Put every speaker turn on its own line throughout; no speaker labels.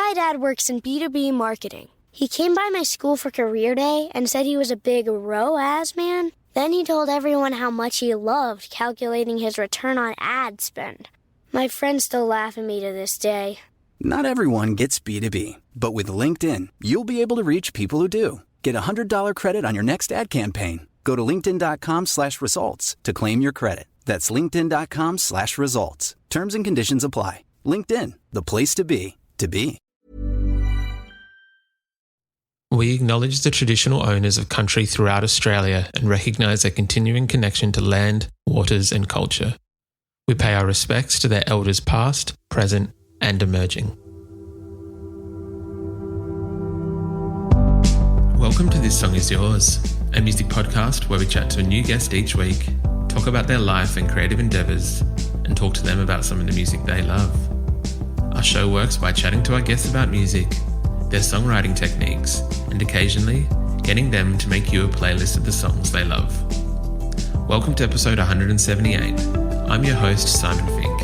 My dad works in B2B marketing. He came by my school for career day and said he was a big ROAS man. Then he told everyone how much he loved calculating his return on ad spend. My friends still laugh at me to this day.
Not everyone gets B2B, but with LinkedIn, you'll be able to reach people who do. Get a $100 credit on your next ad campaign. Go to linkedin.com/results to claim your credit. That's linkedin.com/results. Terms and conditions apply. LinkedIn, the place to be, to be.
We acknowledge the traditional owners of country throughout Australia and recognise their continuing connection to land, waters and culture. We pay our respects to their elders past, present and emerging. Welcome to This Song Is Yours, a music podcast where we chat to a new guest each week, talk about their life and creative endeavours, and talk to them about some of the music they love. Our show works by chatting to our guests about music, their songwriting techniques, and occasionally getting them to make you a playlist of the songs they love. Welcome to episode 178. I'm your host, Simon Fink.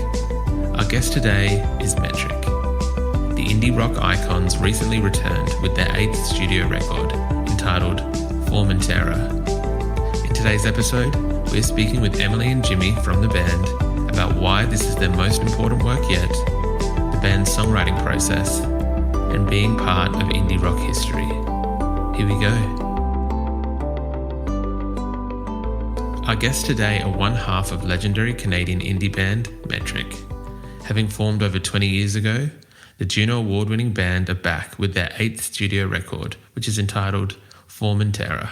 Our guest today is Metric. The indie rock icons recently returned with their 8th studio record, entitled Formentera. In today's episode, we're speaking with Emily and Jimmy from the band about why this is their most important work yet, the band's songwriting process, and being part of indie rock history. Here we go. Our guests today are one half of legendary Canadian indie band Metric. Having formed over 20 years ago, the Juno Award-winning band are back with their 8th studio record, which is entitled Formentera.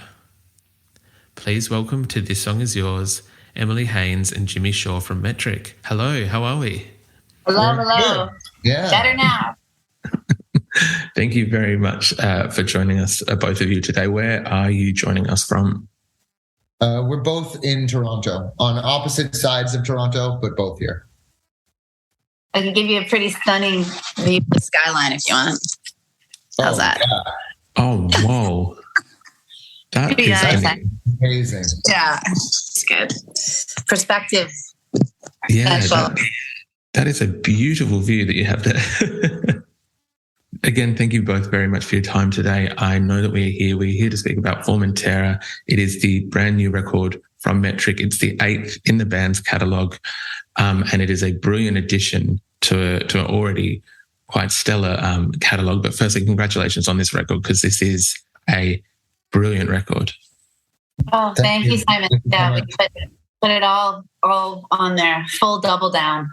Please welcome to This Song Is Yours, Emily Haynes and Jimmy Shaw from Metric. Hello, how are we?
Hello.
Yeah.
Better now.
Thank you very much for joining us, both of you today. Where are you joining us from?
We're both in Toronto, on opposite sides of Toronto, but both here.
I can give you a pretty stunning view of the skyline if you want. How's that?
Yeah.
Oh, whoa. That
Pretty
is
nice.
Amazing.
Yeah, it's good. Perspective.
Yeah,
Special.
that is a beautiful view that you have there. Again, thank you both very much for your time today. I know that we're here to speak about Formentera. It is the brand new record from Metric. It's the 8th in the band's catalogue, and it is a brilliant addition to an already quite stellar catalogue. But firstly, congratulations on this record, because this is a brilliant record.
Oh, thank you, Simon. Yeah, we put it all on there, full double down.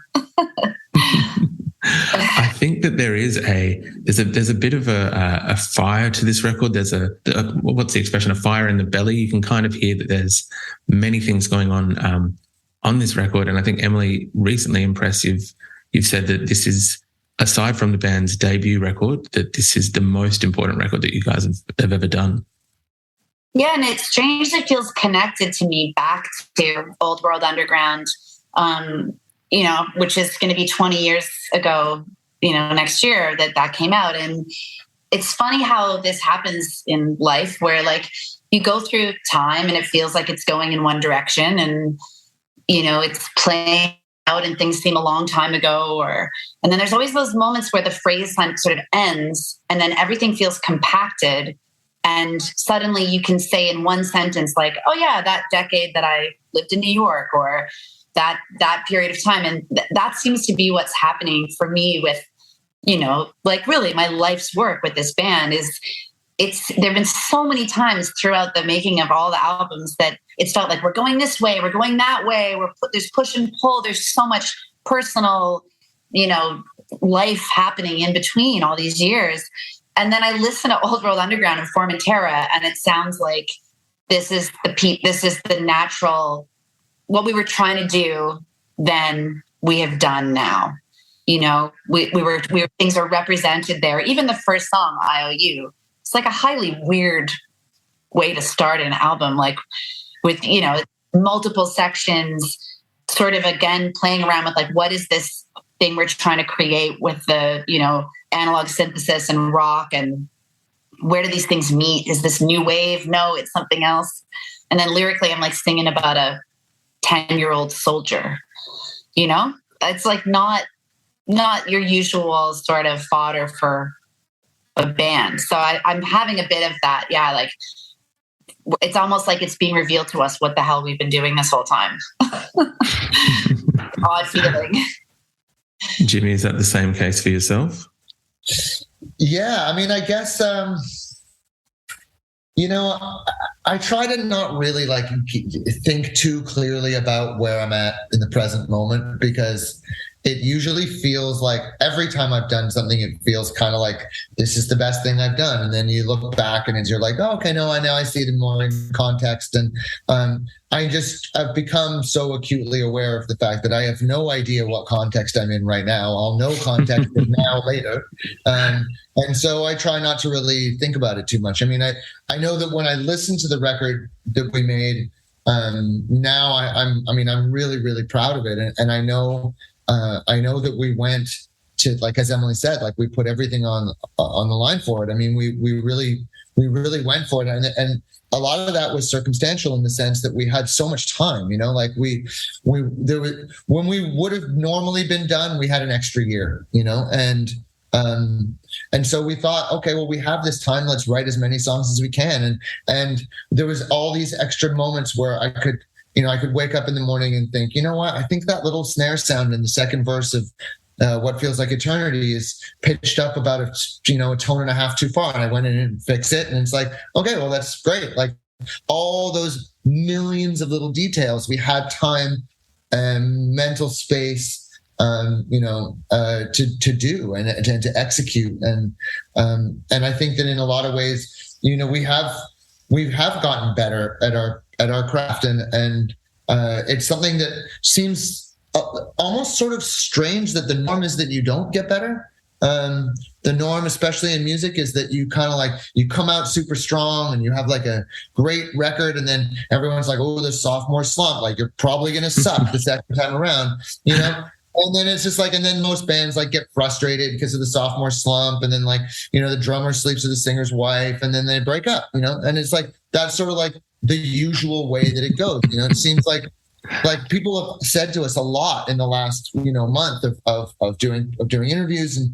I think that there's a bit of a fire to this record. There's what's the expression? A fire in the belly. You can kind of hear that there's many things going on this record. And I think, Emily, recently impressive, you've said that this is, aside from the band's debut record, that this is the most important record that you guys have ever done.
Yeah, and it strangely feels connected to me back to Old World Underground, which is going to be 20 years ago, next year that came out. And it's funny how this happens in life where, like, you go through time and it feels like it's going in one direction and, it's playing out and things seem a long time ago, and then there's always those moments where the phrase sort of ends and then everything feels compacted. And suddenly you can say in one sentence, like, oh yeah, that decade that I lived in New York, or that period of time. And that seems to be what's happening for me with, really my life's work with this band there've been so many times throughout the making of all the albums that it's felt like we're going this way, we're going that way, there's push and pull, there's so much personal, life happening in between all these years. And then I listen to Old World Underground and Formentera, and it sounds like this is the natural, what we were trying to do then we have done now. We were things are represented there. Even the first song, IOU, it's like a highly weird way to start an album, like with, multiple sections, sort of again playing around with like, what is this thing we're trying to create with the, analog synthesis and rock, and where do these things meet? Is this new wave? No, it's something else. And then lyrically, I'm like singing about a 10-year-old soldier, it's like not your usual sort of fodder for a band. So I'm having a bit of that. Yeah. Like it's almost like it's being revealed to us what the hell we've been doing this whole time. Odd feeling.
Jimmy, is that the same case for yourself?
Yeah. I mean, I guess, I try to not really like think too clearly about where I'm at in the present moment, because it usually feels like every time I've done something, it feels kind of like this is the best thing I've done. And then you look back and you're like, oh, okay, no, I see it in more in context. And I've become so acutely aware of the fact that I have no idea what context I'm in right now. I'll know context now later. And so I try not to really think about it too much. I mean, I know that when I listen to the record that we made, now I'm really, really proud of it. And I know that we went to, like, as Emily said, like we put everything on the line for it. I mean, we really went for it. And a lot of that was circumstantial in the sense that we had so much time, like when we would have normally been done, we had an extra year, and so we thought, okay, well, we have this time, let's write as many songs as we can. And there was all these extra moments where I could wake up in the morning and think, you know what, I think that little snare sound in the second verse of What Feels Like Eternity is pitched up about a tone and a half too far. And I went in and fixed it. And it's like, okay, well, that's great. Like all those millions of little details, we had time and mental space, to do and to execute. And I think that in a lot of ways, we have gotten better at our craft, and it's something that seems almost sort of strange that the norm is that you don't get better. The norm, especially in music, is that you kind of like you come out super strong and you have like a great record, and then everyone's like, "Oh, the sophomore slump! Like you're probably gonna suck the second time around," And then it's just like, and then most bands like get frustrated because of the sophomore slump, and then like the drummer sleeps with the singer's wife, and then they break up. And it's like that's sort of like the usual way that it goes. It seems like people have said to us a lot in the last month of doing interviews, and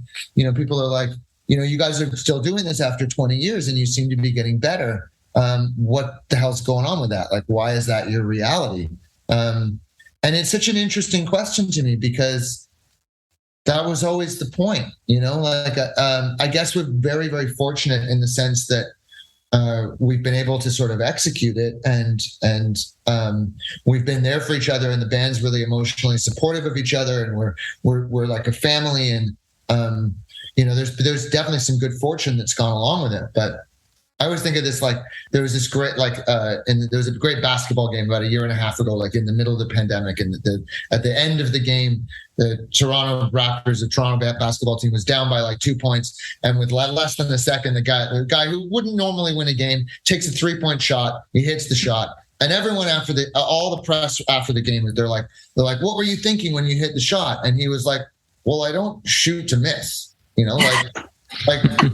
people are like, you guys are still doing this after 20 years and you seem to be getting better. What the hell's going on with that? Like, why is that your reality? And it's such an interesting question to me, because that was always the point, I guess we're very, very fortunate in the sense that we've been able to sort of execute it, and we've been there for each other, and the band's really emotionally supportive of each other, and we're like a family, and there's definitely some good fortune that's gone along with it. But I always think of this like there was this great and there was a great basketball game about a year and a half ago, like in the middle of the pandemic, and at the end of the game, the Toronto Raptors, the Toronto basketball team, was down by like 2 points, and with less than a second, the guy who wouldn't normally win a game takes a 3-point shot. He hits the shot, and everyone after all the press after the game, they're like, "What were you thinking when you hit the shot?" And he was like, "Well, I don't shoot to miss,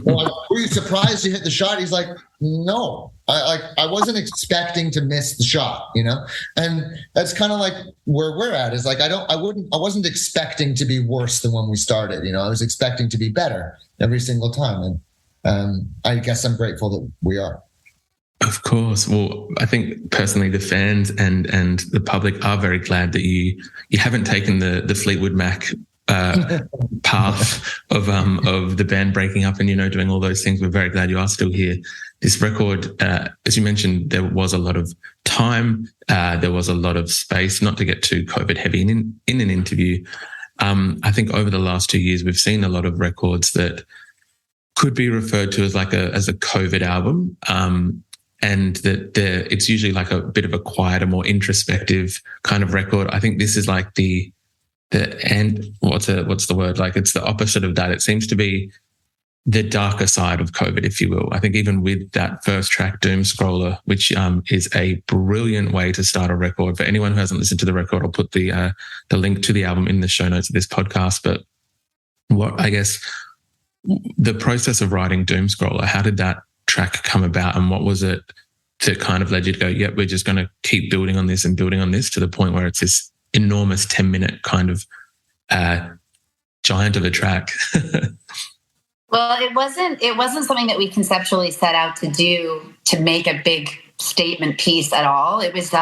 well, were you surprised you hit the shot?" He's like, "No, I wasn't expecting to miss the shot, And that's kind of like where we're at. Is like I wasn't expecting to be worse than when we started. I was expecting to be better every single time, and I guess I'm grateful that we are.
Of course. Well, I think personally the fans and the public are very glad that you haven't taken the Fleetwood Mac path of the band breaking up and doing all those things. We're very glad you are still here. This record, as you mentioned, there was a lot of time, there was a lot of space, not to get too COVID heavy in an interview. I think over the last 2 years we've seen a lot of records that could be referred to as as a COVID album, and that it's usually like a bit of a quieter, more introspective kind of record. I think this is like the end, what's the word? Like it's the opposite of that. It seems to be the darker side of COVID, if you will. I think even with that first track, Doom Scroller, which is a brilliant way to start a record. For anyone who hasn't listened to the record, I'll put the link to the album in the show notes of this podcast. But what I guess the process of writing Doom Scroller, how did that track come about, and what was it that kind of led you to go, yep, we're just going to keep building on this and building on this to the point where it's this enormous 10-minute kind of giant of a track?
Well, it wasn't something that we conceptually set out to do to make a big statement piece at all. It was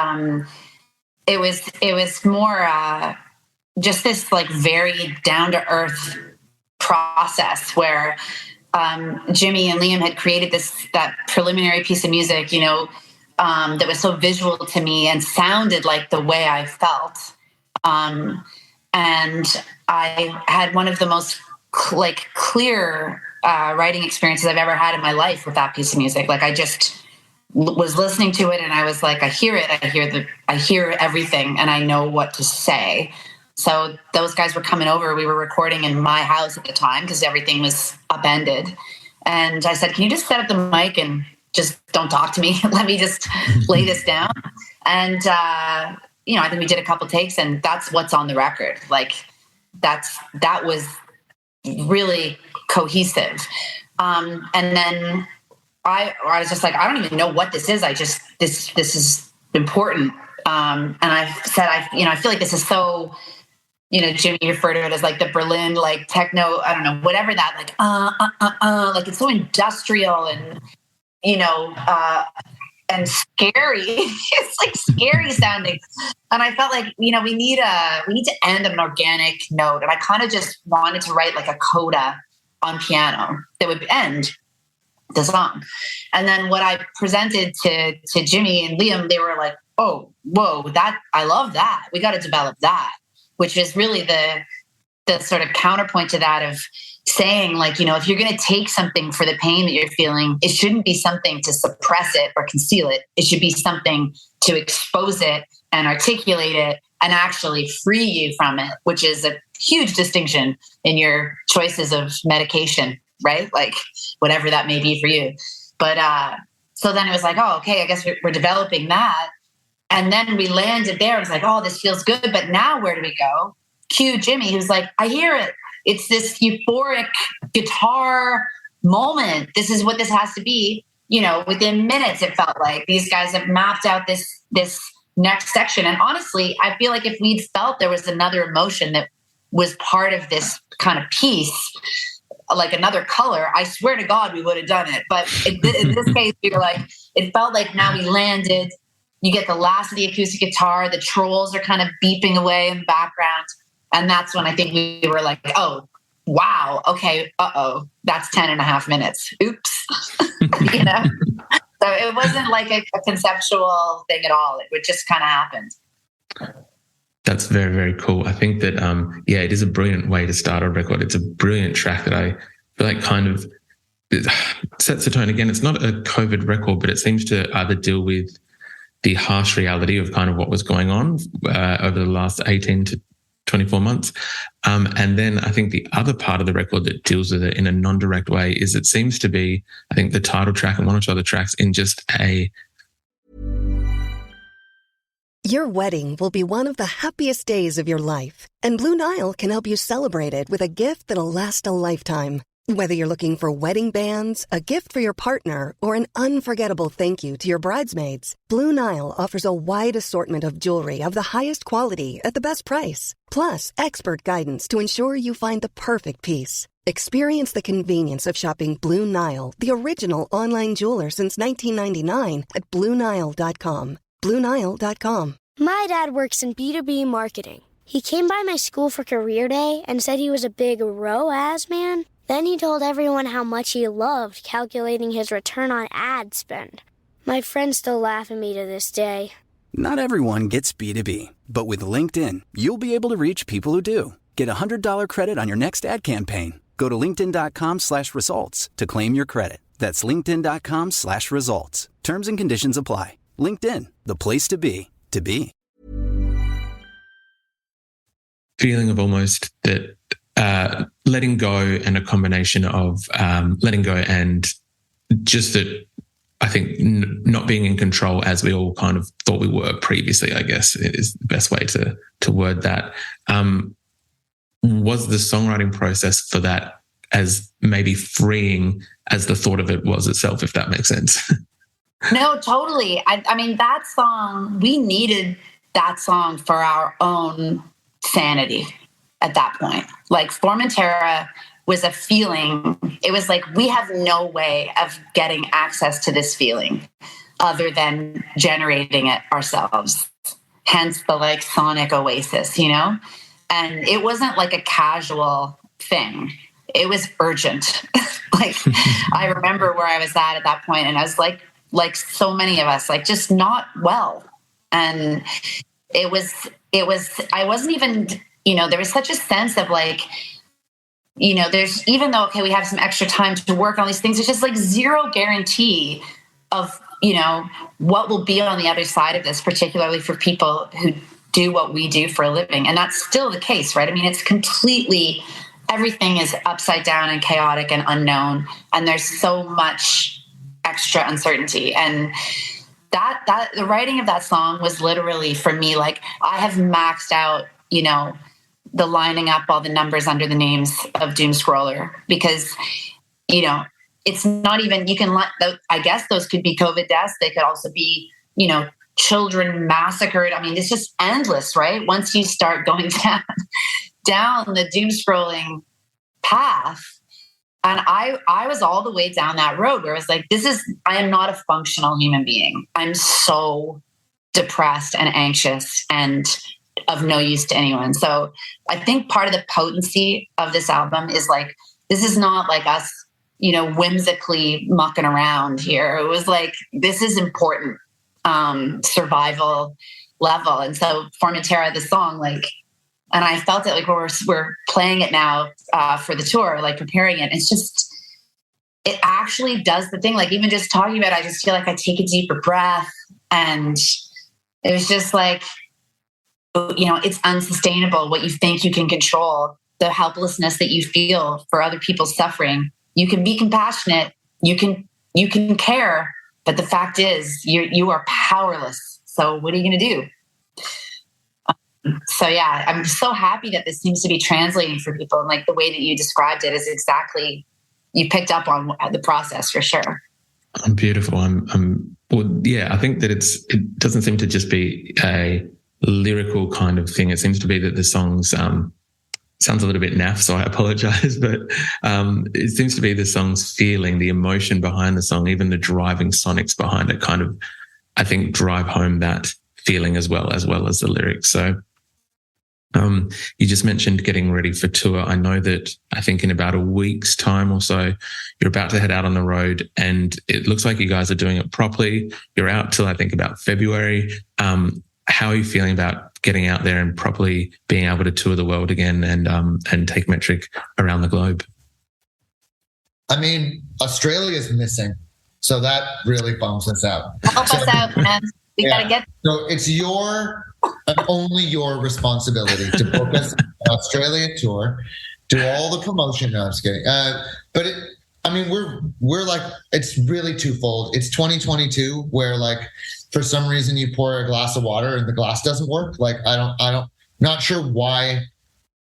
more just this like very down to earth process where Jimmy and Liam had created that preliminary piece of music, that was so visual to me and sounded like the way I felt. And I had one of the most clear writing experiences I've ever had in my life with that piece of music. Like I just was listening to it and I was like, I hear it. I hear everything and I know what to say. So those guys were coming over. We were recording in my house at the time because everything was upended. And I said, can you just set up the mic and just don't talk to me? Let me just lay this down. And, I think we did a couple takes and that's what's on the record. Like that was really cohesive. And then I was just like, I don't even know what this is. This is important. And I said, I feel like this is so, Jimmy referred to it as like the Berlin, like techno, I don't know, whatever that, like it's so industrial and, and scary. It's like scary sounding. And I felt like, we need to end on an organic note. And I kind of just wanted to write like a coda on piano that would end the song. And then what I presented to Jimmy and Liam, they were like, oh, whoa, I love that. We got to develop that, which is really the sort of counterpoint to that of saying like, if you're going to take something for the pain that you're feeling, it shouldn't be something to suppress it or conceal it. It should be something to expose it and articulate it and actually free you from it, which is a huge distinction in your choices of medication, right? Like whatever that may be for you. But so then it was like, oh, okay, I guess we're developing that. And then we landed there. It was like, oh, this feels good. But now where do we go? Cue Jimmy, who's like, I hear it. It's this euphoric guitar moment. This is what this has to be. Within minutes, it felt like these guys have mapped out this next section. And honestly, I feel like if we'd felt there was another emotion that was part of this kind of piece, like another color, I swear to God, we would have done it. But in this case, we were like, it felt like now we landed. You get the last of the acoustic guitar. The trolls are kind of beeping away in the background. And that's when I think we were like, oh, wow. Okay. That's 10.5 minutes. Oops. So it wasn't like a conceptual thing at all. It just kind of happened.
That's very, very cool. I think that, it is a brilliant way to start a record. It's a brilliant track that I feel like kind of sets the tone. Again, it's not a COVID record, but it seems to either deal with the harsh reality of kind of what was going on over the last 18 to 24 months. And then I think the other part of the record that deals with it in a non-direct way is it seems to be, I think, the title track and one or two other tracks in just a...
Your wedding will be one of the happiest days of your life, and Blue Nile can help you celebrate it with a gift that'll last a lifetime. Whether you're looking for wedding bands, a gift for your partner, or an unforgettable thank you to your bridesmaids, Blue Nile offers a wide assortment of jewelry of the highest quality at the best price. Plus, expert guidance to ensure you find the perfect piece. Experience the convenience of shopping Blue Nile, the original online jeweler since 1999, at BlueNile.com. BlueNile.com.
My dad works in B2B marketing. He came by my school for career day and said he was a big ROAS man. Then he told everyone how much he loved calculating his return on ad spend. My friends still laugh at me to this day.
Not everyone gets B2B, but with LinkedIn, you'll be able to reach people who do. Get a $100 credit on your next ad campaign. Go to linkedin.com/results to claim your credit. That's linkedin.com/results. Terms and conditions apply. LinkedIn, the place to be, to be.
Feeling of almost that letting go and a combination of letting go and just that, I think, not being in control as we all kind of thought we were previously, I guess, is the best way to word that. Was the songwriting process for that as maybe freeing as the thought of it was itself, if that makes sense?
No, totally. I mean, that song, we needed that song for our own sanity at that point. Like Formentera was a feeling. It was like, we have no way of getting access to this feeling other than generating it ourselves. Hence the like sonic oasis, you know? And it wasn't like a casual thing. It was urgent. Like, I remember where I was at that point, and I was like so many of us, like just not well. And it was, I wasn't even, you know, there was such a sense of like, you know, there's, even though, okay, we have some extra time to work on these things, there's just like zero guarantee of, you know, what will be on the other side of this, particularly for people who do what we do for a living. And that's still the case, right? I mean, it's completely, everything is upside down and chaotic and unknown. And there's so much extra uncertainty. And that the writing of that song was literally, for me, like, I have maxed out, you know, the lining up all the numbers under the names of Doom Scroller, because, you know, it's not even, you can, I guess those could be COVID deaths. They could also be, you know, children massacred. I mean, it's just endless, right? Once you start going down the doom scrolling path. And I was all the way down that road where it was like, I am not a functional human being. I'm so depressed and anxious and of no use to anyone. So I think part of the potency of this album is like, this is not like us, you know, whimsically mucking around here. It was like, this is important, survival level. And so Formentera, the song, like, and I felt it like we're playing it now for the tour, like preparing it. It's just, it actually does the thing. Like, even just talking about it, I just feel like I take a deeper breath, and it was just like, you know, it's unsustainable what you think you can control, the helplessness that you feel for other people's suffering. You can be compassionate, you can care, but the fact is you are powerless. So what are you going to do? So yeah, I'm so happy that this seems to be translating for people. And like the way that you described it is exactly, you picked up on the process for sure.
Beautiful. Well, yeah, I think that it doesn't seem to just be a lyrical kind of thing. It seems to be that the songs, sounds a little bit naff, so I apologize, but it seems to be the song's feeling, the emotion behind the song, even the driving sonics behind it kind of, I think, drive home that feeling as well as the lyrics. So you just mentioned getting ready for tour. I know that I think in about a week's time or so, you're about to head out on the road, and it looks like you guys are doing it properly. You're out till I think about February. How are you feeling about getting out there and properly being able to tour the world again and take Metric around the globe?
I mean, Australia is missing, so that really bums us out.
Help us out, man. We gotta get.
So it's your and only your responsibility to book us an Australia tour, do all the promotion. No, I'm just kidding. But we're like, it's really twofold. It's 2022 where like, for some reason you pour a glass of water and the glass doesn't work. Like, not sure why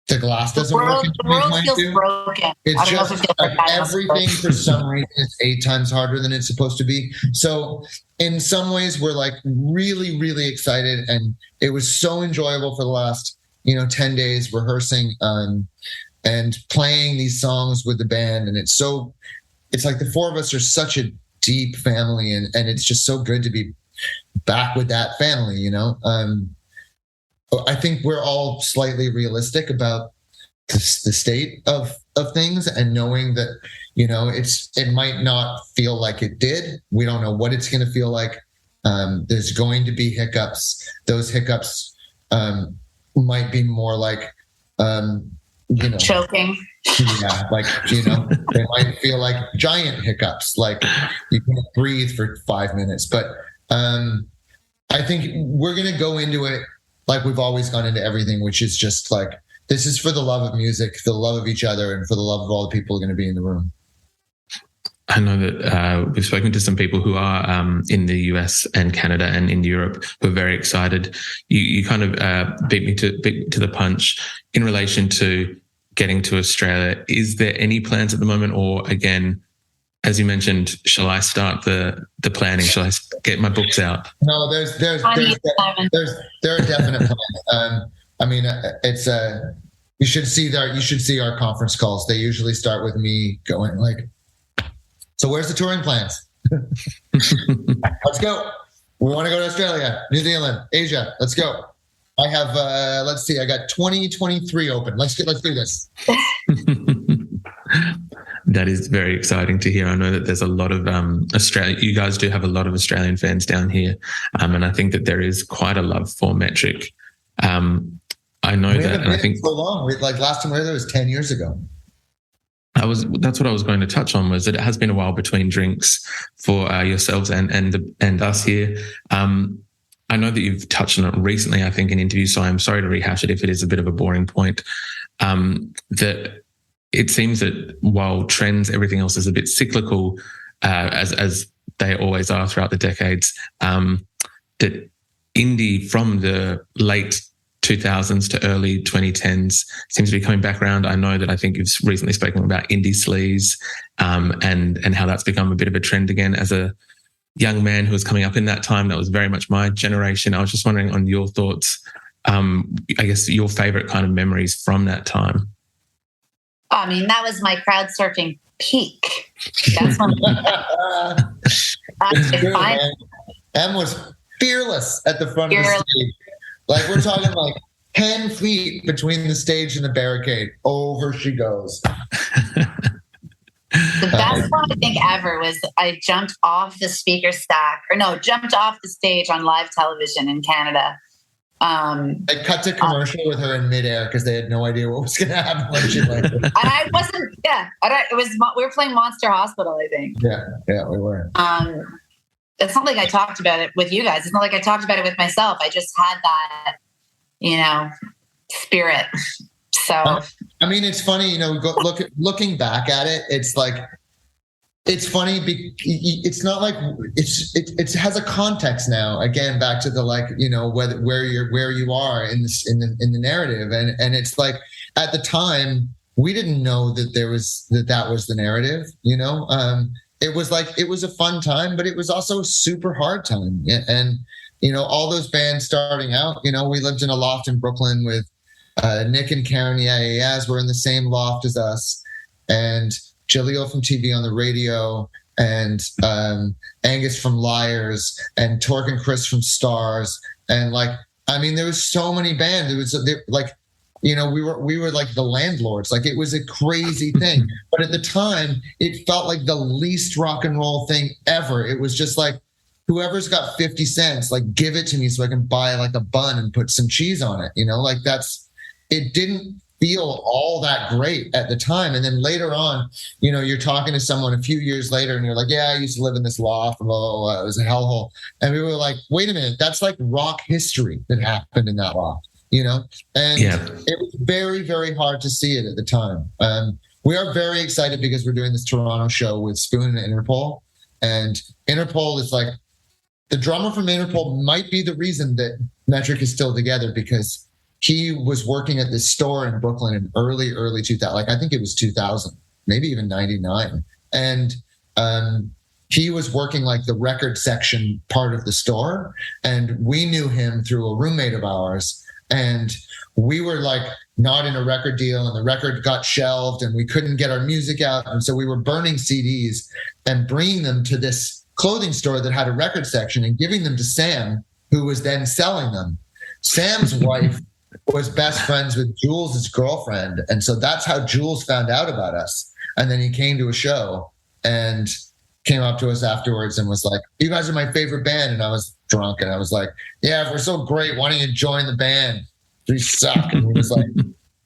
the glass doesn't work.
The world feels broken.
It's just like everything for some reason is 8 times harder than it's supposed to be. So in some ways we're like really, really excited. And it was so enjoyable for the last, 10 days rehearsing and playing these songs with the band. And it's like the four of us are such a deep family, and it's just so good to be back with that family, I think we're all slightly realistic about the state of things, and knowing that, it might not feel like it did. We don't know what it's going to feel like. There's going to be hiccups. Those hiccups might be more like,
choking.
Yeah, like, they might feel like giant hiccups, like you can't breathe for 5 minutes. But I think we're going to go into it like we've always gone into everything, which is just like, this is for the love of music, for the love of each other, and for the love of all the people who are going to be in the room.
I know that we've spoken to some people who are in the US and Canada and in Europe who are very excited. You kind of beat me to the punch in relation to getting to Australia. Is there any plans at the moment, or again, as you mentioned, shall I start the planning? Shall I get my books out?
No, there are definite plans. You should see our conference calls. They usually start with me going like, "So where's the touring plans? Let's go. We want to go to Australia, New Zealand, Asia. Let's go." I have let's see, I got 2023 open. Let's do this.
That is very exciting to hear. I know that there's a lot of Australia. You guys do have a lot of Australian fans down here, and I think that there is quite a love for Metric. I know that, and I think
so long. Like last time we were there was 10 years ago.
That's what I was going to touch on, was that it has been a while between drinks for yourselves and us here. I know that you've touched on it recently, I think, in interviews, so I'm sorry to rehash it if it is a bit of a boring point. That it seems that while trends, everything else is a bit cyclical, as they always are throughout the decades, that indie from the late 2000s to early 2010s seems to be coming back around. I know that I think you've recently spoken about indie sleaze, and how that's become a bit of a trend again. As a young man who was coming up in that time, that was very much my generation. I was just wondering on your thoughts, I guess your favorite kind of memories from that time.
I mean, that was my crowd surfing peak. That's when
Em was fearless at the front of the stage. Like we're talking like 10 feet between the stage and the barricade. Over she goes.
The best one I think ever was I jumped off the speaker stack, jumped off the stage on live television in Canada.
They cut to commercial with her in midair because they had no idea what was going to happen when she landed.
And I wasn't. Yeah, we were playing Monster Hospital, I think.
Yeah, we were.
It's not like I talked about it with you guys. It's not like I talked about it with myself. I just had that, spirit. So.
I mean, it's funny, looking back at it, it's like, it's funny. It's not like it has a context now. Again, back to the where you are in the narrative, and it's like at the time we didn't know that that was the narrative. It was a fun time, but it was also a super hard time. And all those bands starting out. We lived in a loft in Brooklyn with. Nick and Karen Yaz were in the same loft as us, and Jaleel from TV on the Radio, and Angus from Liars, and Torque and Chris from Stars, and there was so many bands. We were like the landlords. Like it was a crazy thing, but at the time, it felt like the least rock and roll thing ever. It was just like, whoever's got 50 cents, like give it to me so I can buy like a bun and put some cheese on it. It didn't feel all that great at the time. And then later on, you're talking to someone a few years later and you're like, yeah, I used to live in this loft. Blah, blah, blah. It was a hellhole. And we were like, wait a minute, that's like rock history that happened in that loft, And It was very, very hard to see it at the time. We are very excited because we're doing this Toronto show with Spoon and Interpol. And Interpol is like, the drummer from Interpol might be the reason that Metric is still together, because he was working at this store in Brooklyn in early 2000, I think it was 2000, maybe even 99. And he was working like the record section part of the store. And we knew him through a roommate of ours. And we were like not in a record deal, and the record got shelved and we couldn't get our music out. And so we were burning CDs and bringing them to this clothing store that had a record section and giving them to Sam, who was then selling them. Sam's wife was best friends with Jules' girlfriend. And so that's how Jules found out about us. And then he came to a show and came up to us afterwards and was like, you guys are my favorite band. And I was drunk and I was like, yeah, if we're so great, why don't you join the band? We suck. And he was like,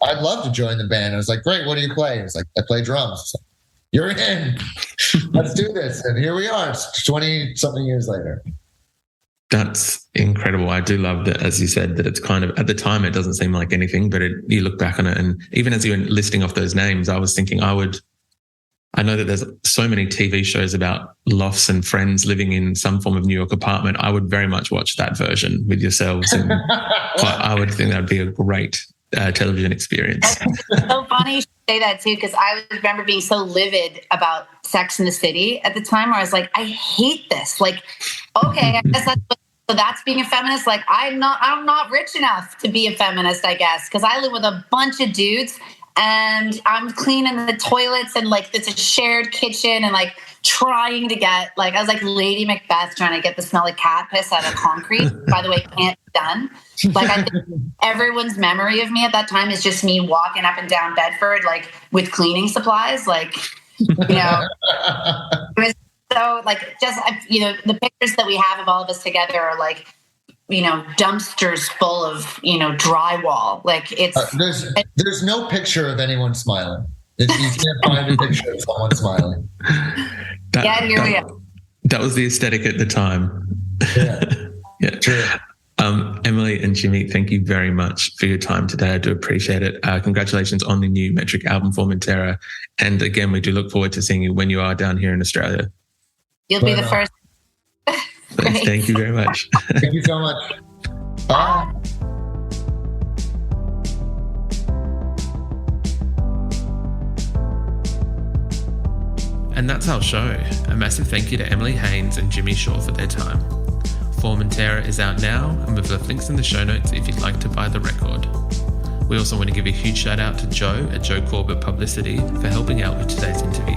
I'd love to join the band. I was like, great, what do you play? He was like, I play drums. Like, you're in. Let's do this. And here we are. It's 20-something years later.
That's incredible. I do love that, as you said, that it's kind of, at the time, it doesn't seem like anything, but you look back on it, and even as you were listing off those names, I was thinking I know that there's so many TV shows about lofts and friends living in some form of New York apartment. I would very much watch that version with yourselves. And I would think that would be a great television experience.
It's so funny you should say that too, because I remember being so livid about Sex and the City at the time, where I was like, I hate this. Like, okay, I guess that's what So that's being a feminist. Like I'm not rich enough to be a feminist, I guess, because I live with a bunch of dudes and I'm cleaning the toilets and like it's a shared kitchen and like trying to get like, I was like Lady Macbeth trying to get the smell of cat piss out of concrete. By the way, can't be done. Like I think everyone's memory of me at that time is just me walking up and down Bedford, like with cleaning supplies. Like, you know, it was so like just, you know, the pictures that we have of all of us together are like, you know, dumpsters full of, you know, drywall. Like it's
there's no picture of anyone smiling. You can't find a picture of someone smiling.
That was the aesthetic at the time.
Yeah.
Yeah.
True.
Emily and Jimmy, thank you very much for your time today. I do appreciate it. Congratulations on the new Metric album, Formentera. And again, we do look forward to seeing you when you are down here in Australia.
You'll be the first.
Thank you very much.
Thank you so much. Bye.
And that's our show. A massive thank you to Emily Haynes and Jimmy Shaw for their time. Formentera is out now, and we've left links in the show notes if you'd like to buy the record. We also want to give a huge shout out to Jo at Jo Corbett Publicity for helping out with today's interview.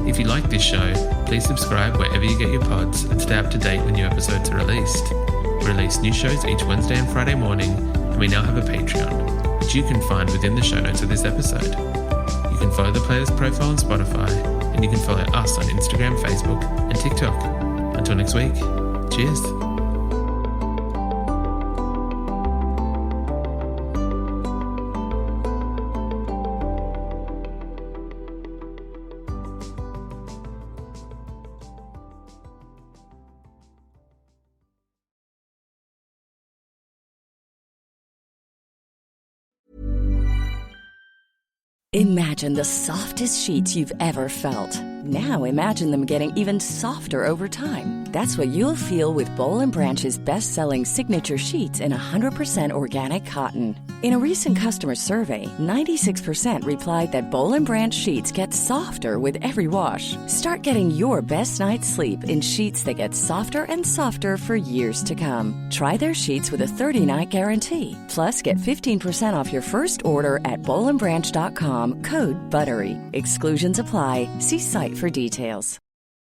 If you like this show, please subscribe wherever you get your pods and stay up to date when new episodes are released. We release new shows each Wednesday and Friday morning, and we now have a Patreon, which you can find within the show notes of this episode. You can follow the playlist profile on Spotify, and you can follow us on Instagram, Facebook, and TikTok. Until next week, cheers.
Imagine the softest sheets you've ever felt. Now imagine them getting even softer over time. That's what you'll feel with Boll & Branch's best-selling signature sheets in 100% organic cotton. In a recent customer survey, 96% replied that Boll & Branch sheets get softer with every wash. Start getting your best night's sleep in sheets that get softer and softer for years to come. Try their sheets with a 30-night guarantee. Plus, get 15% off your first order at bollandbranch.com, code BUTTERY. Exclusions apply. See site for details.